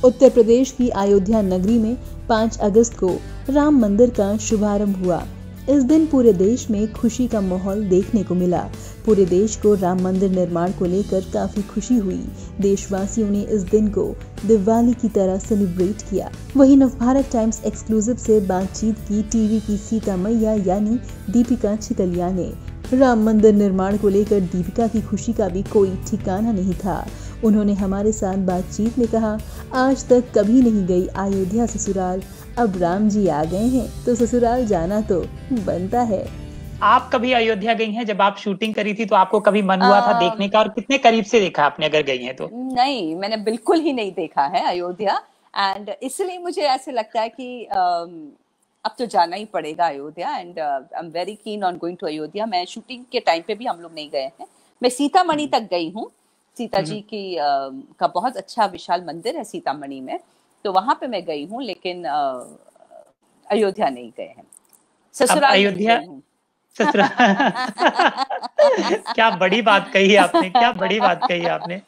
उत्तर प्रदेश की अयोध्या नगरी में 5 अगस्त को राम मंदिर का शुभारंभ हुआ। इस दिन पूरे देश में खुशी का माहौल देखने को मिला। पूरे देश को राम मंदिर निर्माण को लेकर काफी खुशी हुई। देशवासियों ने इस दिन को दिवाली की तरह सेलिब्रेट किया। वहीं नवभारत टाइम्स एक्सक्लूसिव से बातचीत की टीवी की सीता मैया यानी दीपिका चिकलिया ने। राम मंदिर निर्माण को लेकर दीपिका की खुशी का भी कोई ठिकाना नहीं था। उन्होंने हमारे साथ बातचीत में कहा, आज तक कभी नहीं गई अयोध्या ससुराल, अब राम जी आ गए हैं तो ससुराल जाना तो बनता है। आप कभी अयोध्या गई हैं? जब आप शूटिंग करी थी तो आपको कभी मन हुआ था देखने का, और कितने करीब से देखा आपने अगर गई हैं तो? नहीं, मैंने बिल्कुल ही नहीं देखा है अयोध्या, एंड इसलिए मुझे ऐसे लगता है कि अब तो जाना ही पड़ेगा Ayodhya, and I am very keen on going to Ayodhya. मैं शूटिंग के टाइम पे भी हम लोग नहीं गए हैं। मैं सीतामढ़ी तक गई हूँ। सीता जी की का बहुत अच्छा विशाल मंदिर है सीतामढ़ी में, तो वहां पे मैं गई हूँ, लेकिन अयोध्या नहीं गए हैं। ससुराल अयोध्या ससुराल क्या बड़ी बात कही आपने, क्या बड़ी बात कही आपने।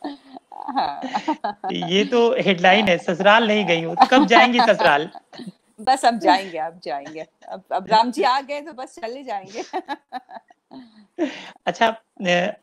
ये तो हेडलाइन है, ससुराल नहीं गई हूँ। कब जाएंगी ससुराल? बस अब जाएंगे, अब राम जी आ गए तो बस चले जाएंगे। अच्छा,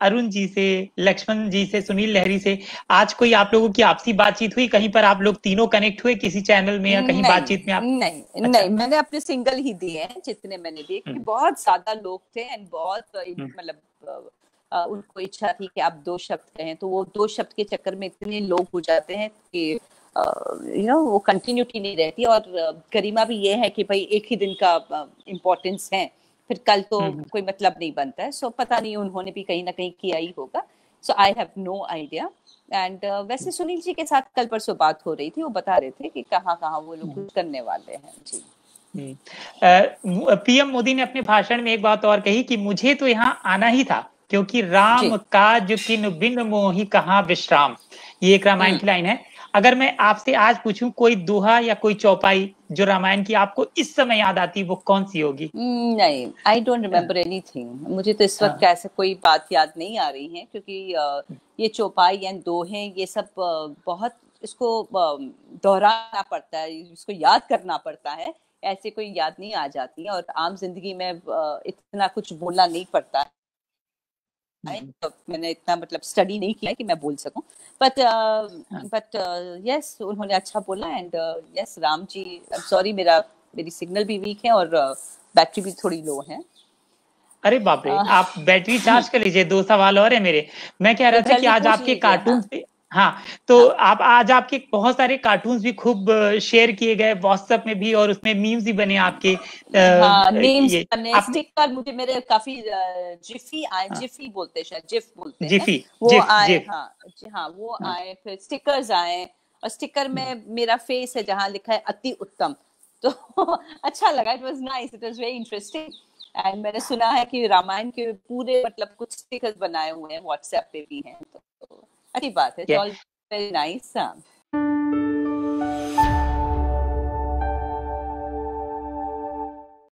अरुण जी से, लक्ष्मण जी से, सुनील लहरी से आज कोई आप लोगों की आपसी बातचीत हुई? कहीं पर आप लोग तीनों कनेक्ट हुए किसी चैनल में या कहीं बातचीत में आप? नहीं, अच्छा। नहीं, मैंने अपने सिंगल ही दिए हैं जितने मैंने दिए, क्योंकि बहुत ज्यादा लोग थे एंड बहुत मतलब उनको इच्छा थी कि आप 2 शब्द कहें, तो वो 2 शब्द के चक्कर में इतने लोग हो जाते हैं कि वो कंटिन्यूटी नहीं रहती। और गरिमा भी ये है कि भाई एक ही दिन का इम्पोर्टेंस है, फिर कल तो कोई मतलब नहीं बनता है। सो पता नहीं उन्होंने भी कहीं ना कहीं किया ही होगा। So I have no idea. And वैसे सुनील जी के साथ कल परसों बात हो रही थी, वो बता रहे थे कि कहाँ कहाँ वो लोग कुछ करने वाले हैं। जी। पीएम मोदी ने अपने भाषण में एक बात और कही कि मुझे तो यहाँ आना ही था, क्योंकि राम काज किन बिन मोहि कहाँ विश्राम। ये एक रामायण की लाइन है। अगर मैं आपसे आज पूछूं कोई दोहा या कोई चौपाई जो रामायण की आपको इस समय याद आती, वो कौन सी होगी? नहीं, आई डोंट रिमेम्बर एनीथिंग। मुझे तो इस वक्त ऐसे कोई बात याद नहीं आ रही है, क्योंकि ये चौपाई या दोहे ये सब बहुत इसको दोहराना पड़ता है, इसको याद करना पड़ता है। ऐसे कोई याद नहीं आ जाती है, और आम जिंदगी में इतना कुछ बोलना नहीं पड़ता है। तो मैंने इतना मतलब स्टडी नहीं किया है कि मैं बोल सकूं, बट यस, उन्होंने अच्छा बोला। And yes, Ram ji, sorry मेरी सिग्नल भी वीक है और बैटरी भी थोड़ी लो है। अरे बाप रे, आप बैटरी चार्ज कर लीजिए। 2 सवाल और है मेरे। मैं कह रहा था कि आज आपके कार्टून हाँ, तो आप आज आपके बहुत सारे कार्टून्स भी खूब शेयर किए गए व्हाट्सएप में भी, और उसमें मीम्स भी बने आपके। नेम्स बने, स्टिकर मुझे मेरे काफी जिफी बोलते हैं, शायद जिफ बोलते हैं, वो आए। हाँ, वो आए, फिर स्टिकर्स आए, और स्टिकर में मेरा फेस है जहाँ लिखा है अति उत्तम, तो अच्छा लगा। It was nice, it was very interesting. And मैंने सुना है कि रामायण के पूरे मतलब कुछ स्टिकर्स बनाए हुए हैं, व्हाट्सएप पे भी हैं, तो अच्छी बात है। All very nice.